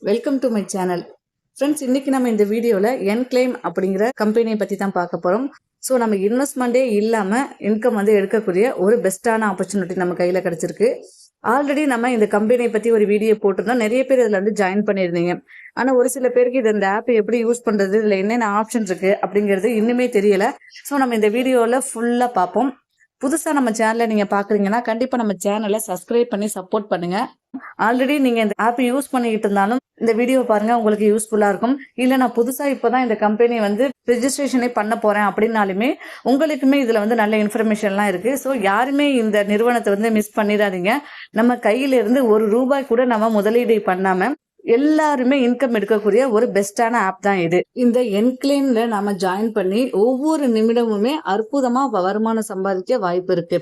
Welcome to my channel. Friends, இன்னைக்கு நம்ம இந்த வீடியோவில் என்க்ளைம் அப்படிங்கிற கம்பெனியை பற்றி தான் பார்க்க போகிறோம். ஸோ நம்ம இன்வெஸ்ட்மெண்ட்டே இல்லாமல் இன்கம் வந்து எடுக்கக்கூடிய ஒரு பெஸ்ட்டான ஆப்பர்ச்சுனிட்டி நம்ம கையில் கிடச்சிருக்கு. ஆல்ரெடி நம்ம இந்த கம்பெனியை பற்றி ஒரு வீடியோ போட்டிருந்தோம். நிறைய பேர் இதில் வந்து ஜாயின் பண்ணியிருந்தீங்க. ஆனால் ஒரு சில பேருக்கு இது இந்த ஆப் எப்படி யூஸ் பண்ணுறது, இதில் என்னென்ன ஆப்ஷன் இருக்குது அப்படிங்கிறது இன்னுமே தெரியலை. ஸோ நம்ம இந்த வீடியோவில் ஃபுல்லாக பார்ப்போம். புதுசாக நம்ம சேனலை நீங்கள் பார்க்குறீங்கன்னா கண்டிப்பாக நம்ம சேனலை சப்ஸ்கிரைப் பண்ணி சப்போர்ட் பண்ணுங்கள். ஆல்ரெடி நீங்கள் இந்த ஆப் யூஸ் பண்ணிக்கிட்டு இருந்தாலும் இந்த வீடியோ பாருங்க, உங்களுக்கு யூஸ்ஃபுல்லா இருக்கும். இல்ல நான் புதுசா இப்பதான் இந்த கம்பெனி வந்து ரெஜிஸ்ட்ரேஷனே பண்ண போறேன் அப்படின்னாலுமே உங்களுக்குமே இதுல வந்து நல்ல இன்ஃபர்மேஷன்லாம் இருக்கு. ஸோ யாருமே இந்த நிறுவனத்தை வந்து மிஸ் பண்ணிடாதீங்க. நம்ம கையில இருந்து ₹1 கூட நம்ம முதலீடு பண்ணாம எல்லாருமே இன்கம் எடுக்கக்கூடிய ஒரு பெஸ்டான ஆப் தான் இது. இந்த என்க்ளைம்ல நாம ஜாயின் பண்ணி ஒவ்வொரு நிமிடமுமே அற்புதமா வருமானம் சம்பாதிக்க வாய்ப்பு இருக்கு.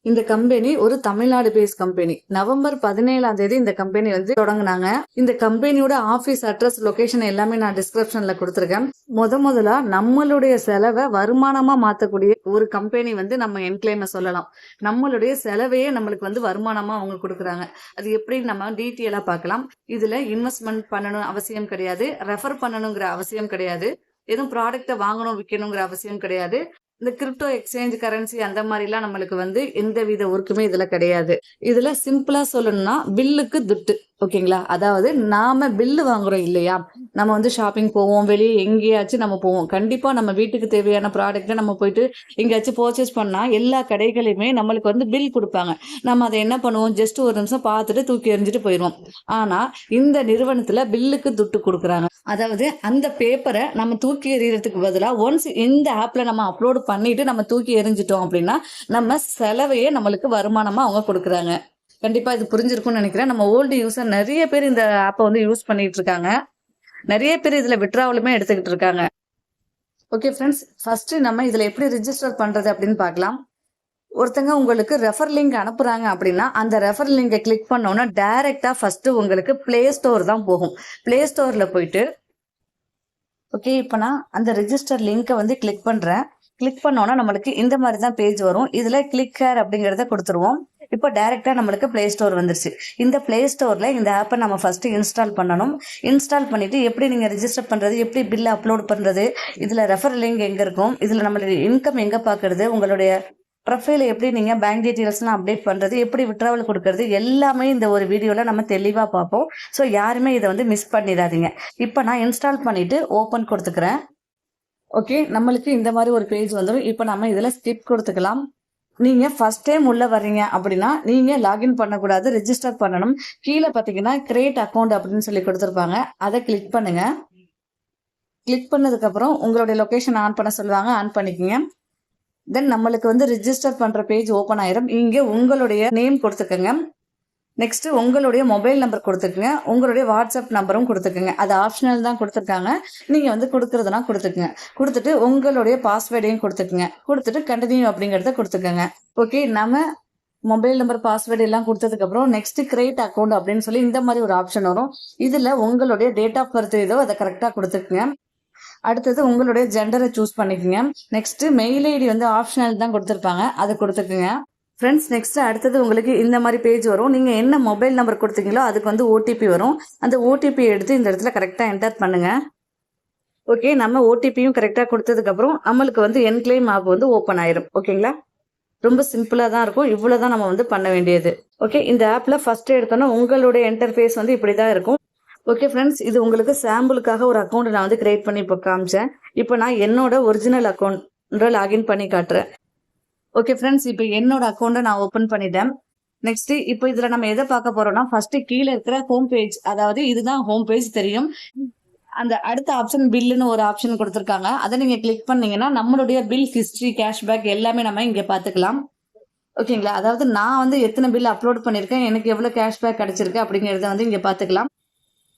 இந்த கம்பெனி ஒரு தமிழ்நாடு பேஸ் கம்பெனி. நவம்பர் 17ஆம் தேதி இந்த கம்பெனி வந்து தொடங்கினாங்க. இந்த கம்பெனியோட ஆபீஸ் அட்ரஸ், லொகேஷன் எல்லாமே நான் டிஸ்கிரிப்ஷன்ல கொடுத்துருக்கேன். முதலா நம்மளுடைய செலவை வருமானமா மாத்தக்கூடிய ஒரு கம்பெனி வந்து நம்ம என்க்ளைம் சொல்லலாம். நம்மளுடைய செலவையே நம்மளுக்கு வந்து வருமானமா அவங்க கொடுக்குறாங்க. அது எப்படி நம்ம டீட்டெயிலா பார்க்கலாம். இதுல இன்வெஸ்ட்மெண்ட் பண்ணணும் அவசியம் கிடையாது, ரெஃபர் பண்ணணுங்கிற அவசியம் கிடையாது, எதுவும் ப்ராடக்ட்டை வாங்கணும் விற்கணுங்கிற அவசியம் கிடையாது. இந்த கிரிப்டோ எக்ஸ்சேஞ்ச் கரன்சி அந்த மாதிரிலாம் நம்மளுக்கு வந்து எந்த வித ஒர்க்குமே இதுல கிடையாது. இதுல சிம்பிளா சொல்லணும்னா பில்லுக்கு துட்டு. ஓகேங்களா? அதாவது நாம பில்லு வாங்குறோம் இல்லையா, நம்ம வந்து ஷாப்பிங் போவோம், வெளியே எங்கேயாச்சும் நம்ம போவோம். கண்டிப்பா நம்ம வீட்டுக்கு தேவையான ப்ராடக்ட்டை நம்ம போயிட்டு எங்கேயாச்சும் பர்ச்சேஸ் பண்ணா எல்லா கடைகளையுமே நம்மளுக்கு வந்து பில் கொடுப்பாங்க. நம்ம அதை என்ன பண்ணுவோம், ஜஸ்ட் ஒரு நிமிஷம் பார்த்துட்டு தூக்கி எறிஞ்சிட்டு போயிடுவோம். ஆனா இந்த நிறுவனத்துல பில்லுக்கு துட்டு கொடுக்குறாங்க. அதாவது அந்த பேப்பரை நம்ம தூக்கி எறியறதுக்கு பதிலாக ஒன்ஸ் இந்த ஆப்ல நம்ம அப்லோட் பண்ணிட்டு நம்ம தூக்கி எறிஞ்சிட்டோம் அப்படின்னா நம்ம செலவையே நம்மளுக்கு வருமானமா அவங்க கொடுக்குறாங்க. கண்டிப்பா இது புரிஞ்சிருக்கும்னு நினைக்கிறேன். நம்ம ஓல்டு யூசர் நிறைய பேர் இந்த ஆப்பை வந்து யூஸ் பண்ணிட்டு இருக்காங்க. நிறைய பேர் இதுல விட்ராவலுமே எடுத்துக்கிட்டு இருக்காங்க. ஓகே ஃப்ரெண்ட்ஸ், ஃபர்ஸ்ட் நம்ம இதுல எப்படி ரிஜிஸ்டர் பண்றது அப்படின்னு பார்க்கலாம். ஒருத்தங்க உங்களுக்கு ரெஃபர் லிங்க் அனுப்புறாங்க அப்படின்னா அந்த ரெஃபர் லிங்கை கிளிக் பண்ணோன்னா டைரக்டா ஃபர்ஸ்ட் உங்களுக்கு பிளே ஸ்டோர் தான் போகும். பிளே ஸ்டோர்ல போயிட்டு ஓகே, இப்போ நான் அந்த ரெஜிஸ்டர் லிங்கை வந்து கிளிக் பண்றேன். கிளிக் பண்ணோன்னா நம்மளுக்கு இந்த மாதிரி தான் பேஜ் வரும். இதுல கிளிக் ஹேர் அப்படிங்கிறத கொடுத்துருவோம். இப்போ டைரக்டா நம்மளுக்கு பிளே ஸ்டோர் வந்துருச்சு. இந்த பிளே ஸ்டோர்ல இந்த ஆப்பை நம்ம ஃபர்ஸ்ட் இன்ஸ்டால் பண்ணணும். இன்ஸ்டால் பண்ணிட்டு எப்படி நீங்க ரெஜிஸ்டர் பண்றது, எப்படி பில் அப்லோட் பண்றது, இதுல ரெஃபர் லிங்க் எங்க இருக்கும், இதுல நம்மளுடைய இன்கம் எங்க பாக்குறது, உங்களுடைய ப்ரொஃபைல் எப்படி நீங்கள் பேங்க் டீட்டெயில்ஸ்லாம் அப்டேட் பண்ணுறது, எப்படி விட்ராவல் கொடுக்கறது, எல்லாமே இந்த ஒரு வீடியோவில் நம்ம தெளிவாக பார்ப்போம். ஸோ யாருமே இதை வந்து மிஸ் பண்ணிடாதீங்க. இப்போ நான் இன்ஸ்டால் பண்ணிவிட்டு ஓப்பன் கொடுத்துக்கிறேன். ஓகே, நம்மளுக்கு இந்த மாதிரி ஒரு பேஜ் வந்துடும். இப்போ நம்ம இதில் ஸ்கிப் கொடுத்துக்கலாம். நீங்கள் ஃபர்ஸ்ட் டைம் உள்ளே வர்றீங்க அப்படின்னா நீங்கள் லாகின் பண்ணக்கூடாது, ரெஜிஸ்டர் பண்ணணும். கீழே பார்த்தீங்கன்னா கிரியேட் அக்கௌண்ட் அப்படின்னு சொல்லி கொடுத்துருப்பாங்க. அதை கிளிக் பண்ணுங்கள். கிளிக் பண்ணதுக்கப்புறம் உங்களுடைய லொக்கேஷன் ஆன் பண்ண சொல்லுவாங்க, ஆன் பண்ணிக்கோங்க. தென் நம்மளுக்கு வந்து ரிஜிஸ்டர் பண்ற பேஜ் ஓப்பன் ஆயிரும். இங்கே உங்களுடைய நேம் கொடுத்துக்கோங்க. நெக்ஸ்ட் உங்களுடைய மொபைல் நம்பர் கொடுத்துக்குங்க. உங்களுடைய வாட்ஸ்அப் நம்பரும் கொடுத்துக்குங்க. அது ஆப்ஷனல் தான் கொடுத்துருக்காங்க. நீங்க வந்து கொடுக்கறதுனா கொடுத்துக்குங்க. கொடுத்துட்டு உங்களுடைய பாஸ்வேர்டையும் கொடுத்துக்குங்க. கொடுத்துட்டு கண்டினியூ அப்படிங்கறத கொடுத்துக்கோங்க. ஓகே, நம்ம மொபைல் நம்பர், பாஸ்வேர்டு எல்லாம் கொடுத்ததுக்கு அப்புறம் நெக்ஸ்ட் கிரியேட் அக்கௌண்ட் அப்படின்னு சொல்லி இந்த மாதிரி ஒரு ஆப்ஷன் வரும். இதுல உங்களுடைய டேட் ஆஃப் பர்த் ஏதோ அதை கரெக்டா கொடுத்துக்குங்க. அடுத்தது உங்களுடைய ஜெண்டரை சூஸ் பண்ணிக்கோங்க. நெக்ஸ்ட் மெயில் ஐடி வந்து ஆப்ஷனல் தான் கொடுத்துருப்பாங்க, அதை கொடுத்துக்குங்க. ஃப்ரெண்ட்ஸ், நெக்ஸ்ட் அடுத்தது உங்களுக்கு இந்த மாதிரி பேஜ் வரும். நீங்க என்ன மொபைல் நம்பர் கொடுத்தீங்களோ அதுக்கு வந்து ஓடிபி வரும். அந்த ஓடிபி எடுத்து இந்த இடத்துல கரெக்டா என்டர் பண்ணுங்க. ஓகே, நம்ம ஓடிபியும் கரெக்டா கொடுத்ததுக்கு அப்புறம் நம்மளுக்கு வந்து என்க்ளைம் ஆப் வந்து ஓப்பன் ஆயிரும். ஓகேங்களா? ரொம்ப சிம்பிளா தான் இருக்கும். இவ்வளவுதான் நம்ம வந்து பண்ண வேண்டியது. ஓகே, இந்த ஆப்ல ஃபர்ஸ்ட் எடுத்தோன்னா உங்களுடைய இன்டர்ஃபேஸ் வந்து இப்படிதான் இருக்கும். ஓகே ஃப்ரெண்ட்ஸ், இது உங்களுக்கு சாம்பிளுக்காக ஒரு அக்கௌண்ட் நான் வந்து கிரியேட் பண்ணி இப்போ காமிச்சேன். இப்போ நான் என்னோட ஒரிஜினல் அக்கௌண்ட் லாகின் பண்ணி காட்டுறேன். ஓகே ஃப்ரெண்ட்ஸ், இப்போ என்னோட அக்கௌண்ட்டை நான் ஓப்பன் பண்ணிட்டேன். நெக்ஸ்ட் இப்போ இதுல நம்ம எதை பார்க்க போறோம்னா, ஃபர்ஸ்ட் கீழே இருக்கிற ஹோம் பேஜ், அதாவது இதுதான் ஹோம் பேஜ் தெரியும். அந்த அடுத்த ஆப்ஷன் பில்லுன்னு ஒரு ஆப்ஷன் கொடுத்துருக்காங்க. அதை நீங்க கிளிக் பண்ணீங்கன்னா நம்மளுடைய பில் ஹிஸ்டரி, கேஷ்பேக் எல்லாமே நம்ம இங்க பாத்துக்கலாம். ஓகேங்களா? அதாவது நான் வந்து எத்தனை பில் அப்லோட் பண்ணிருக்கேன், எனக்கு எவ்வளவு கேஷ்பேக் கிடைச்சிருக்கு அப்படிங்கறத வந்து இங்க பாத்துக்கலாம்.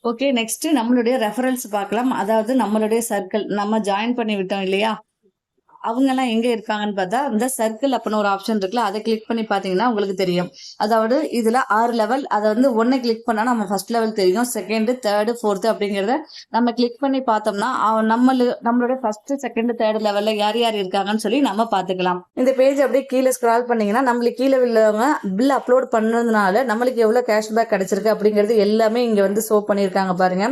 ஓகே, நெக்ஸ்ட் நம்மளுடைய ரெஃபரன்ஸ் பார்க்கலாம். அதாவது நம்மளுடைய சர்க்கிள் நம்ம ஜாயின் பண்ணி விட்டோம் இல்லையா, அவங்கெல்லாம் எங்கே இருக்காங்கன்னு பார்த்தா இந்த சர்க்கிள் அப்படின்னு ஒரு ஆப்ஷன் இருக்குல்ல, அதை கிளிக் பண்ணி பார்த்தீங்கன்னா உங்களுக்கு தெரியும். அதாவது இதில் 6 லெவல். அதை வந்து ஒன்று கிளிக் பண்ணால் நம்ம ஃபர்ஸ்ட் லெவல் தெரியும், செகண்டு, தேர்டு, ஃபோர்த்து அப்படிங்கிறத நம்ம கிளிக் பண்ணி பார்த்தோம்னா நம்மளுடைய ஃபர்ஸ்ட், செகண்ட், தேர்ட் லெவலில் யார் யார் இருக்காங்கன்னு சொல்லி நம்ம பார்த்துக்கலாம். இந்த பேஜ் அப்படியே கீழே ஸ்க்ரால் பண்ணீங்கன்னா நம்மளுக்கு கீழே உள்ளவங்க பில் அப்லோட் பண்ணதுனால நம்மளுக்கு எவ்வளோ கேஷ்பேக் கிடைச்சிருக்கு அப்படிங்கிறது எல்லாமே இங்கே வந்து ஷோ பண்ணியிருக்காங்க பாருங்க.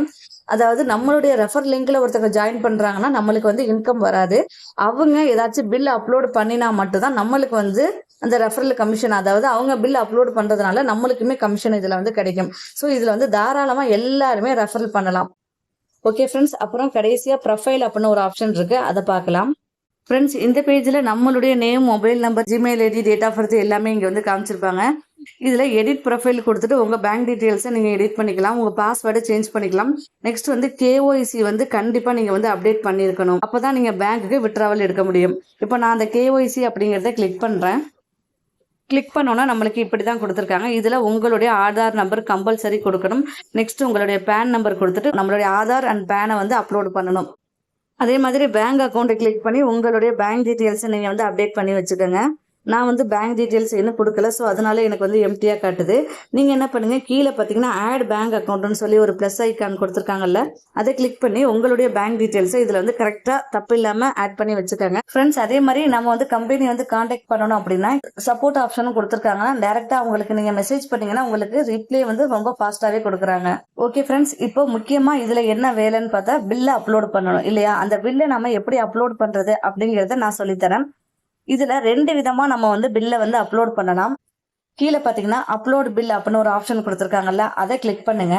அதாவது நம்மளுடைய ரெஃபர் லிங்க்ல ஒருத்தங்க ஜாயின் பண்றாங்கன்னா நம்மளுக்கு வந்து இன்கம் வராது. அவங்க ஏதாச்சும் பில் அப்லோட் பண்ணினா மட்டும்தான் நம்மளுக்கு வந்து அந்த ரெஃபரல் கமிஷன், அதாவது அவங்க பில் அப்லோட் பண்றதுனால நம்மளுக்குமே கமிஷன் இதுல வந்து கிடைக்கும். ஸோ இதுல வந்து தாராளமா எல்லாருமே ரெஃபரல் பண்ணலாம். ஓகே ஃப்ரெண்ட்ஸ், அப்புறம் கடைசியா ப்ரொஃபைல் அப்படின்னு ஒரு ஆப்ஷன் இருக்கு, அதை பார்க்கலாம். ஃப்ரெண்ட்ஸ், இந்த பேஜில் நம்மளுடைய name, mobile number, Gmail ID, date of birth எல்லாமே இங்கே வந்து காமிச்சிருப்பாங்க. இதில் எடிட் ப்ரொஃபைல் கொடுத்துட்டு உங்கள் பேங்க் டீட்டெயில்ஸை நீங்கள் எடிட் பண்ணிக்கலாம், உங்கள் பாஸ்வேர்டை சேஞ்ச் பண்ணிக்கலாம். நெக்ஸ்ட் வந்து KYC வந்து கண்டிப்பாக நீங்கள் வந்து அப்டேட் பண்ணியிருக்கணும். அப்போ தான் நீங்கள் பேங்க்குக்கு விட்ராவல் எடுக்க முடியும். இப்போ நான் அந்த KYC அப்படிங்கிறத கிளிக் பண்ணுறேன். கிளிக் பண்ணோன்னா நம்மளுக்கு இப்படி தான் கொடுத்துருக்காங்க. இதில் உங்களுடைய ஆதார் நம்பர் கம்பல்சரி கொடுக்கணும். நெக்ஸ்ட் உங்களுடைய பேன் நம்பர் கொடுத்துட்டு நம்மளுடைய ஆதார் அண்ட் பேனை வந்து அப்லோட் பண்ணணும். அதே மாதிரி பேங்க் அக்கௌண்ட்டை கிளிக் பண்ணி உங்களுடைய பேங்க் டீட்டெயில்ஸை நீங்கள் வந்து அப்டேட் பண்ணி வச்சுக்கோங்க. நான் வந்து பேங்க் டீட்டெயில்ஸ் இன்னும் கொடுக்கல, ஸோ அதனால எனக்கு வந்து எம்டியாக காட்டுது. நீங்கள் என்ன பண்ணுங்கள், கீழே பார்த்தீங்கன்னா ஆட் பேங்க் அக்கௌண்ட்னு சொல்லி ஒரு ப்ளஸ் ஐக்கான் கொடுத்துருக்காங்கல்ல, அதை கிளிக் பண்ணி உங்களுடைய பேங்க் டீட்டெயில்ஸை இதில் வந்து கரெக்டாக தப்பு இல்லாமல் ஆட் பண்ணி வச்சுக்கோங்க. ஃப்ரெண்ட்ஸ், அதே மாதிரி நம்ம வந்து கம்பெனி வந்து காண்டாக்ட் பண்ணணும் அப்படின்னா சப்போர்ட் ஆப்ஷனும் கொடுத்துருக்காங்கன்னா டேரெக்டாக உங்களுக்கு நீங்கள் மெசேஜ் பண்ணீங்கன்னா உங்களுக்கு ரிப்ளை வந்து ரொம்ப ஃபாஸ்ட்டாகவே கொடுக்குறாங்க. ஓகே ஃப்ரெண்ட்ஸ், இப்போ முக்கியமாக இதில் என்ன வேலைன்னு பார்த்தா பில்லை அப்லோட் பண்ணணும் இல்லையா? அந்த பில்லை நம்ம எப்படி அப்லோட் பண்ணுறது அப்படிங்கிறத நான் சொல்லித்தரேன். இதுல 2 விதமா நம்ம வந்து பில்லை வந்து அப்லோட் பண்ணலாம். கீழே பார்த்தீங்கன்னா அப்லோட் பில் அப்படின்னு ஒரு ஆப்ஷன் கொடுத்துருக்காங்கல்ல, அதை கிளிக் பண்ணுங்க.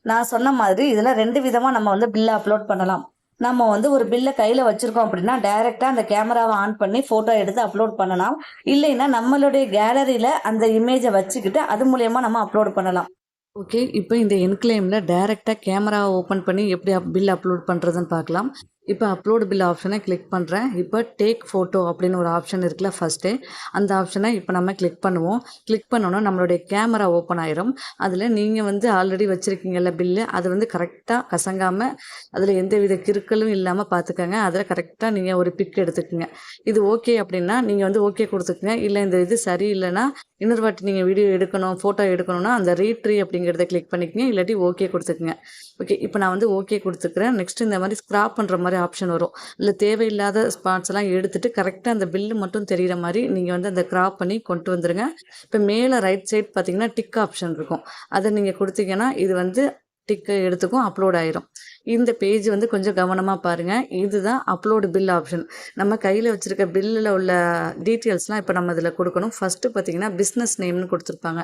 நான் சொன்ன மாதிரி இதுல 2 விதமா நம்ம வந்து பில்லை அப்லோட் பண்ணலாம். நம்ம வந்து ஒரு பில்லை கையில வச்சிருக்கோம் அப்படின்னா டைரக்டா அந்த கேமராவை ஆன் பண்ணி போட்டோ எடுத்து அப்லோட் பண்ணலாம். இல்லைன்னா நம்மளுடைய கேலரியில அந்த இமேஜை வச்சுக்கிட்டு அது மூலியமா நம்ம அப்லோட் பண்ணலாம். ஓகே, இப்போ இந்த என்க்ளைமில் டைரெக்டாக கேமராவை ஓப்பன் பண்ணி எப்படி பில் அப்லோட் பண்ணுறதுன்னு பார்க்கலாம். இப்போ அப்லோட் பில் ஆப்ஷனை கிளிக் பண்ணுறேன். இப்போ டேக் ஃபோட்டோ அப்படின்னு ஒரு ஆப்ஷன் இருக்குல்ல ஃபஸ்ட்டு, அந்த ஆப்ஷனை இப்போ நம்ம கிளிக் பண்ணுவோம். கிளிக் பண்ணோன்னா நம்மளுடைய கேமரா ஓப்பன் ஆயிரும். அதில் நீங்கள் வந்து ஆல்ரெடி வச்சுருக்கீங்கல்ல பில்லு, அது வந்து கரெக்டாக கசங்காமல் அதில் எந்த வித கிறுக்கலும் இல்லாமல் பார்த்துக்கோங்க. அதில் கரெக்டாக நீங்கள் ஒரு பிக் எடுத்துக்கோங்க. இது ஓகே அப்படின்னா நீங்கள் வந்து ஓகே கொடுத்துக்குங்க. இல்லை இந்த இது சரியில்லைன்னா இன்னொரு வாட்டி நீங்கள் வீடியோ எடுக்கணும், ஃபோட்டோ எடுக்கணும்னா அந்த ரீட்ரி அப்படிங்கிறத கிளிக் பண்ணிக்கங்க, இல்லாட்டி ஓகே கொடுத்துக்குங்க. ஓகே, இப்போ நான் வந்து ஓகே கொடுத்துக்கிறேன். நெக்ஸ்ட் இந்த மாதிரி ஸ்க்ராப் பண்ணுற மாதிரி ஆப்ஷன் வரும். இல்லை தேவையில்லாத ஸ்பாட்ஸ் எல்லாம் எடுத்துட்டு கரெக்டாக அந்த பில்லு மட்டும் தெரிகிற மாதிரி நீங்கள் வந்து அந்த கிராப் பண்ணி கொண்டு வந்துடுங்க. இப்போ மேலே ரைட் சைட் பார்த்தீங்கன்னா டிக் ஆப்ஷன் இருக்கும், அதை நீங்கள் கொடுத்தீங்கன்னா இது வந்து டிக்கு எடுத்துக்கும், அப்லோட் ஆயிரும். இந்த பேஜ் வந்து கொஞ்சம் கவனமாக பாருங்கள். இதுதான் அப்லோடு பில் ஆப்ஷன். நம்ம கையில் வச்சுருக்க பில்லில் உள்ள டீட்டெயில்ஸ்லாம் இப்போ நம்ம இதில் கொடுக்கணும். ஃபஸ்ட்டு பார்த்தீங்கன்னா பிஸ்னஸ் நேம்னு கொடுத்துருப்பாங்க.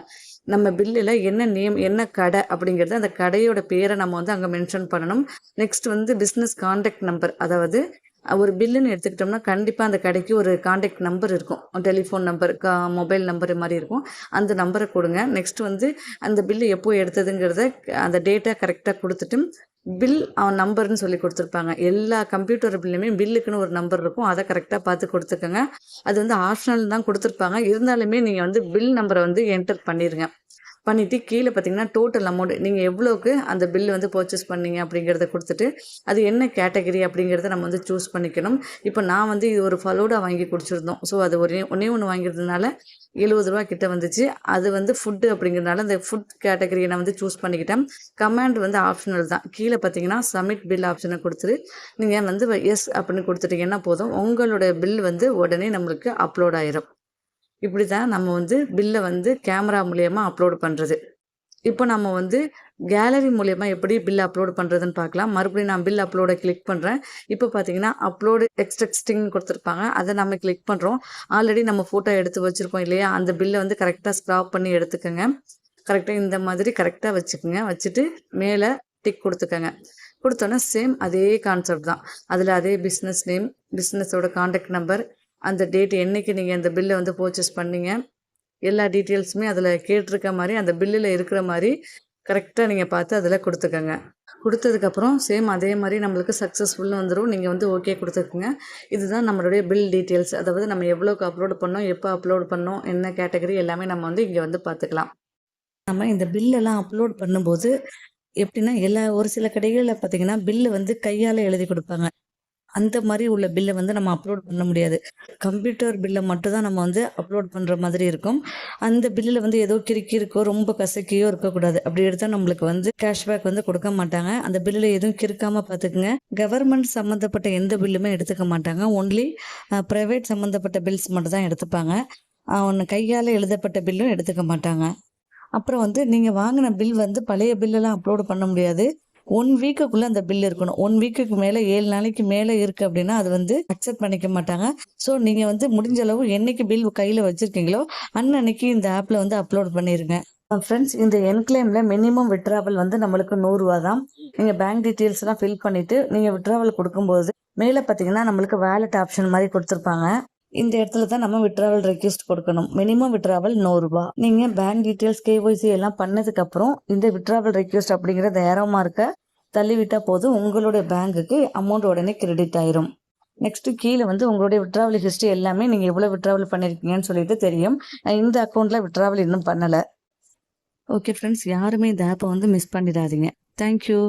நம்ம பில்லில் என்ன நேம், என்ன கடை அப்படிங்கிறது அந்த கடையோட பேரை நம்ம வந்து அங்கே மென்ஷன் பண்ணணும். நெக்ஸ்ட் வந்து பிஸ்னஸ் கான்டாக்ட் நம்பர், அதாவது ஒரு பில்லுன்னு எடுத்துக்கிட்டோம்னா கண்டிப்பாக அந்த கடைக்கு ஒரு கான்டாக்ட் நம்பர் இருக்கும், டெலிஃபோன் நம்பர், மொபைல் நம்பர் மாதிரி இருக்கும், அந்த நம்பரை கொடுங்க. நெக்ஸ்ட் வந்து அந்த பில்லு எப்போ எடுத்ததுங்கிறத அந்த டேட்டா கரெக்டாக கொடுத்துட்டு பில் நம்பர்னு சொல்லி கொடுத்துருப்பாங்க. எல்லா கம்ப்யூட்டர் பில்லுமே பில்லுக்குன்னு ஒரு நம்பர் இருக்கும், அதை கரெக்டாக பார்த்து கொடுத்துக்கோங்க. அது வந்து ஆப்ஷனல் தான் கொடுத்துருப்பாங்க, இருந்தாலுமே நீங்கள் வந்து பில் நம்பரை வந்து என்டர் பண்ணிடுங்க. பண்ணிவிட்டு கீழே பார்த்தீங்கன்னா டோட்டல் அமௌண்ட் நீங்கள் எவ்வளோக்கு அந்த பில் வந்து பர்ச்சேஸ் பண்ணீங்க அப்படிங்கிறத கொடுத்துட்டு அது என்ன கேட்டகரி அப்படிங்கிறத நம்ம வந்து சூஸ் பண்ணிக்கணும். இப்போ நான் வந்து இது ஒரு ஃபலூடா வாங்கி குடிச்சிருந்தோம், ஸோ அது ஒன்றே ஒன்று வாங்கிறதுனால 70 ரூபா கிட்ட வந்துச்சு. அது வந்து ஃபுட்டு அப்படிங்கிறதுனால அந்த ஃபுட் கேட்டகரியை நான் வந்து சூஸ் பண்ணிக்கிட்டேன். கமாண்ட் வந்து ஆப்ஷனல் தான். கீழே பார்த்தீங்கன்னா சப்மிட் பில் ஆப்ஷனை கொடுத்துட்டு நீங்கள் வந்து எஸ் அப்படின்னு கொடுத்துட்டீங்கன்னா போதும், உங்களோட பில் வந்து உடனே நம்மளுக்கு அப்லோட் ஆயிரும். இப்படி தான் நம்ம வந்து பில்லை வந்து கேமரா மூலயமா அப்லோட் பண்ணுறது. இப்போ நம்ம வந்து கேலரி மூலயமா எப்படி பில் அப்லோட் பண்ணுறதுன்னு பார்க்கலாம். மறுபடியும் நான் பில் அப்லோடை கிளிக் பண்ணுறேன். இப்போ பார்த்தீங்கன்னா அப்லோடு எக்ஸ்ட்ரக்டிங் கொடுத்துருப்பாங்க, அதை நம்ம கிளிக் பண்ணுறோம். ஆல்ரெடி நம்ம ஃபோட்டோ எடுத்து வச்சுருக்கோம் இல்லையா, அந்த பில்லை வந்து கரெக்டாக ஸ்க்ராப் பண்ணி எடுத்துக்கோங்க. கரெக்டாக இந்த மாதிரி கரெக்டாக வச்சுக்கோங்க. வச்சுட்டு மேலே டிக் கொடுத்துக்கோங்க. கொடுத்தோன்னா சேம் அதே கான்செப்ட் தான். அதில் அதே பிஸ்னஸ் நேம், பிஸ்னஸோட கான்டாக்ட் நம்பர், அந்த டேட் என்றைக்கு நீங்கள் அந்த பில்லை வந்து பர்ச்சேஸ் பண்ணீங்க, எல்லா டீட்டெயில்ஸுமே அதில் கேட்டிருக்க மாதிரி அந்த பில்லில் இருக்கிற மாதிரி கரெக்டாக நீங்கள் பார்த்து அதில் கொடுத்துக்கோங்க. கொடுத்ததுக்கப்புறம் சேம் அதே மாதிரி நம்மளுக்கு சக்ஸஸ்ஃபுல்னு வந்துடும். நீங்கள் வந்து ஓகே கொடுத்துக்குங்க. இதுதான் நம்மளுடைய பில் டீட்டெயில்ஸ், அதாவது நம்ம எவ்வளோக்கு அப்லோட் பண்ணோம், எப்போ அப்லோட் பண்ணோம், என்ன கேட்டகரி எல்லாமே நம்ம வந்து இங்கே வந்து பார்த்துக்கலாம். நம்ம இந்த பில்லெல்லாம் அப்லோட் பண்ணும்போது எப்படின்னா ஒரு சில கடைகளில் பார்த்தீங்கன்னா பில்லு வந்து கையால் எழுதி கொடுப்பாங்க. அந்த மாதிரி உள்ள பில்லை வந்து நம்ம அப்லோட் பண்ண முடியாது. கம்ப்யூட்டர் பில்லை மட்டும் தான் நம்ம வந்து அப்லோட் பண்ணுற மாதிரி இருக்கும். அந்த பில்லில் வந்து ஏதோ கிறுக்கி இருக்கோ ரொம்ப கசக்கியோ இருக்கக்கூடாது. அப்படி எடுத்தால் நம்மளுக்கு வந்து கேஷ்பேக் வந்து கொடுக்க மாட்டாங்க. அந்த பில்லில் எதுவும் கிறுக்காமல் பார்த்துக்குங்க. கவர்மெண்ட் சம்மந்தப்பட்ட எந்த பில்லுமே எடுத்துக்க மாட்டாங்க. ஒன்லி ப்ரைவேட் சம்மந்தப்பட்ட பில்ஸ் மட்டும் தான் எடுத்துப்பாங்க. ஒன்று கையால் எழுதப்பட்ட பில்லும் எடுத்துக்க மாட்டாங்க. அப்புறம் வந்து நீங்கள் வாங்கின பில் வந்து பழைய பில்லெல்லாம் அப்லோடு பண்ண முடியாது. 1 வீக்குக்குள்ளே அந்த பில் இருக்கணும். 1 வீக்குக்கு மேலே 7 நாளைக்கு மேலே இருக்குது அப்படின்னா அது வந்து அக்செப்ட் பண்ணிக்க மாட்டாங்க. ஸோ நீங்கள் வந்து முடிஞ்ச அளவு என்னைக்கு பில் கையில் வச்சுருக்கீங்களோ அன்னன்னைக்கு இந்த ஆப்பில் வந்து அப்லோட் பண்ணிடுங்க. ஃப்ரெண்ட்ஸ், இந்த என்க்ளைமில் மினிமம் விட்ராவல் வந்து நம்மளுக்கு 100 ரூபா தான். நீங்கள் பேங்க் டீட்டெயில்ஸ்லாம் ஃபில் பண்ணிவிட்டு நீங்கள் விட்ராவல் கொடுக்கும்போது மேலே பார்த்தீங்கன்னா நம்மளுக்கு வேலெட் ஆப்ஷன் மாதிரி கொடுத்துருப்பாங்க. இந்த இடத்துல தான் நம்ம விட்ராவல் ரெக்வெஸ்ட் கொடுக்கணும். மினிமம் விட்ராவல் 100 ரூபா. நீங்கள் பேங்க் டீட்டெயில்ஸ் KYC எல்லாம் பண்ணதுக்கப்புறம் இந்த விட்ராவல் ரெக்வெஸ்ட் அப்படிங்கிற இந்த ஏரோ மார்க்கை தள்ளிவிட்டால் போதும், உங்களுடைய பேங்க்குக்கு அமௌண்ட் உடனே கிரெடிட் ஆயிரும். நெக்ஸ்ட்டு கீழே வந்து உங்களுடைய விட்ராவல் ஹிஸ்ட்ரி எல்லாமே நீங்கள் எவ்வளோ விட்ராவல் பண்ணியிருக்கீங்கன்னு சொல்லிட்டு தெரியும். இந்த அக்கௌண்ட்டில் விட்ராவல் இன்னும் பண்ணலை. ஓகே ஃப்ரெண்ட்ஸ், யாருமே இந்த ஆப்பை வந்து மிஸ் பண்ணிடாதீங்க. தேங்க்யூ.